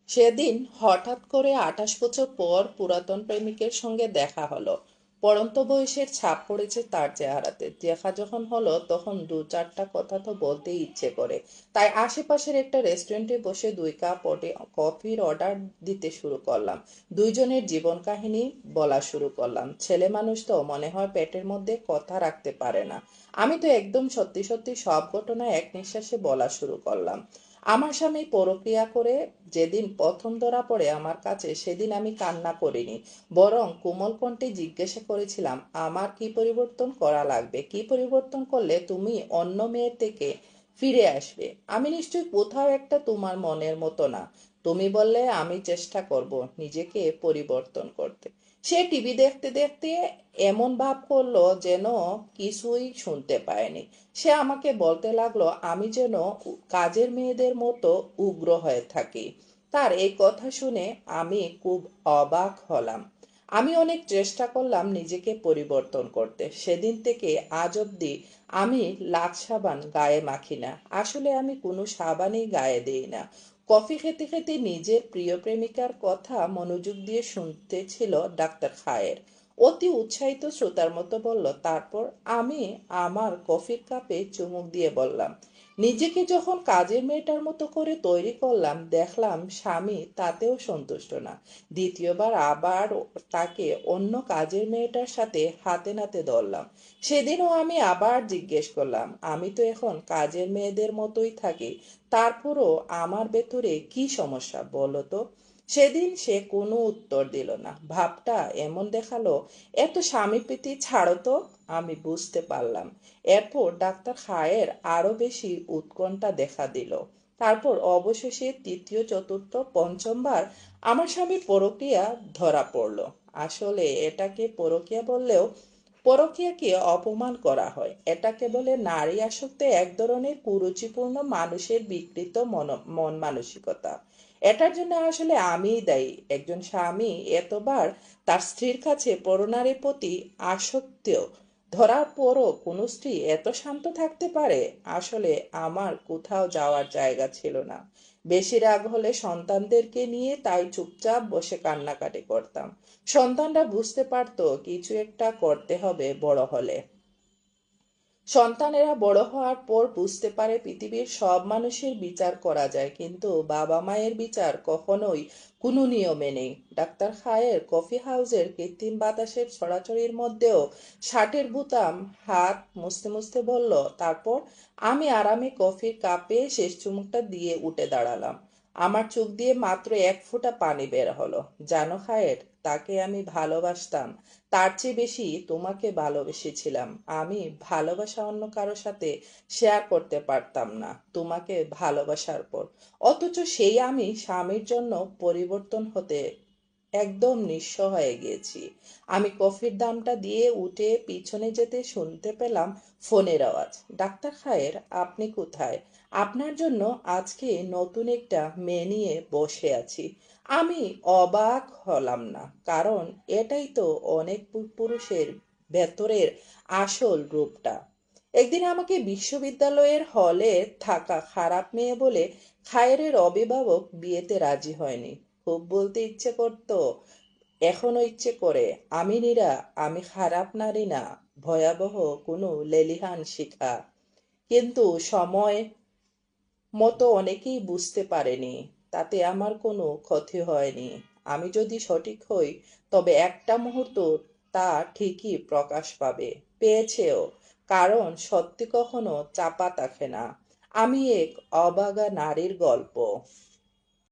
সেদিন হঠাৎ করে 28 বছর পর পুরাতন প্রেমিকের সঙ্গে দেখা হলো। পড়ন্ত বয়সের ছাপ পড়েছে তার চেহারাতে। দেখা যখন হলো তখন দু চারটা কথা তো বলতেই ইচ্ছে করে। তাই আশেপাশের একটা রেস্টুরেন্টে বসে 2 কাপ কফির অর্ডার দিতে শুরু করলাম। দুইজনের জীবন কাহিনী বলা শুরু করলাম। ছেলে মানুষ তো মনে হয় পেটের মধ্যে কথা রাখতে পারে না। আমি তো একদম সত্যি সত্যি সব ঘটনা এক নিঃশ্বাসে বলা শুরু করলাম। আমার স্বামী পরক্রিয়া করে যেদিন প্রথম ধরা পড়ে আমার কাছে, সেদিন আমি কান্না করিনি, বরং কোমল কণ্ঠে জিজ্ঞাসা করেছিলাম, আমার কি পরিবর্তন করা লাগবে? কি পরিবর্তন করলে তুমি অন্য মেয়ের থেকে ফিরে আসবে? আমি নিশ্চয়ই কোথাও একটা তোমার মনের মতো না। তুমি বললে আমি চেষ্টা করব নিজেকে পরিবর্তন করতে। সে টিভি দেখতে দেখতে এমন ভাব করলো যেন কিছুই শুনতে পায়নি। সে আমাকে বলতে লাগলো আমি যেন কাজের মেয়েদের মতো উগ্র হয়ে থাকি। তার এই কথা শুনে আমি খুব অবাক হলাম। আমি অনেক চেষ্টা করলাম নিজেকে পরিবর্তন করতে। সেদিন থেকে আজ অব্দি আমি লাক্স সাবান গায়ে মাখি না। আসলে আমি কোনো সাবানই গায়ে দিই না। কফি খেতে খেতে নিজের প্রিয় প্রেমিকার কথা মনোযোগ দিয়ে শুনতেছিল ডাক্তার খায়ের। অতি উৎসাহিত শ্রোতার মতো বলল, তারপর আমি আমার কফির কাপে চুমুক দিয়ে বললাম, নিজেকে যখন কাজের মেয়েটার মতো করে তৈরি করলাম, দেখলাম স্বামী তাতেও সন্তুষ্ট না। দ্বিতীয়বার আবার তাকে অন্য কাজের মেয়েটার সাথে হাতে নাতে ধরলাম। সেদিনও আমি আবার জিজ্ঞেস করলাম, আমি তো এখন কাজের মেয়েদের মতোই থাকি, তারপরও আমার ভেতরে কি সমস্যা বলো তো? সেদিন সে কোনো উত্তর দিল না। ভাবটা এমন দেখালো, এত স্বামী প্রীতি ছাড়ো তো। আমি বুঝতে পারলাম। এরপর ডাক্তার খায়ের আরো বেশি উৎকণ্ঠা দেখা দিল। তারপর অবশেষে তৃতীয় চতুর্থ পঞ্চমবার আমার স্বামীর পরকীয়া ধরা পড়ল। আসলে এটাকে পরকীয়া বললেও পরকীয়াকে অপমান করা হয়। এটাকে বলে নারী আসক্তি, এক ধরনের কুরুচিপূর্ণ মানুষের বিকৃত মন মানসিকতা। এটার জন্য আসলে আমিই দায়ী। একজন স্বামী এতবার তার স্ত্রীর কাছে পরনারীর প্রতি আসক্ত ধরার পরও কোনো স্ত্রী এত শান্ত থাকতে পারে? আসলে আমার কোথাও যাওয়ার জায়গা ছিল না। বেশি রাগ হলে সন্তানদেরকে নিয়ে তাই চুপচাপ বসে কান্নাকাটি করতাম। সন্তানরা বুঝতে পারতো কিছু একটা করতে হবে বড় হলে। সন্তানেরা বড় হওয়ার পর বুঝতে পারে পৃথিবীর সব মানুষের বিচার করা যায়, কিন্তু বাবা মায়ের বিচার কখনোই কোনো নিয়মে নেই। ডাক্তার খায়ের কফি হাউসের কৃত্রিম বাতাসের ছড়াছড়ির মধ্যেও শার্টের বুতাম হাত মুছতে মুছতে বলল, তারপর আমি আরামে কফির কাপে শেষ চুমুকটা দিয়ে উঠে দাঁড়ালাম। আমার চোখ দিয়ে মাত্র 1 ফোঁটা পানি বের হলো। জানো খায়ের, তাকে আমি ভালোবাসতাম। তার চেয়ে বেশি তোমাকে ভালোবেসেছিলাম। আমি ভালোবাসা অন্য কারো সাথে শেয়ার করতে পারতাম না তোমাকে ভালোবাসার পর। অথচ সেই আমি স্বামীর জন্য পরিবর্তন হতে একদম নিঃস্ব হয়ে গিয়েছি। আমি কফির দামটা দিয়ে উঠে পিছনে যেতে শুনতে পেলাম ফোনের আওয়াজ। ডাক্তার খায়ের, আপনি কোথায়? আপনার জন্য আজকে নতুন একটা মেয়ে নিয়ে বসে আছি। আমি অবাক হলাম না, কারণ এটাই তো অনেক পুরুষের ভেতরের আসল রূপটা। একদিন আমাকে বিশ্ববিদ্যালয়ের হলে থাকা খারাপ মেয়ে বলে খায়েরের অভিভাবক বিয়েতে রাজি হয়নি। খুব বলতে ইচ্ছে করতো, এখনো ইচ্ছে করে, আমি নীরা, আমি খারাপ নারী না, ভয়াবহ কোনো লেলিহান শিখা। কিন্তু সময় মতো অনেকেই বুঝতে পারেনি। তাতে আমার কোনো ক্ষতি হয়নি। আমি যদি সঠিক হই, তবে একটা মুহূর্ত তা ঠিকই প্রকাশ পাবে। পেয়েছেও। কারণ সত্যি কখনো চাপা থাকে না। আমি এক অবাগা নারীর গল্প।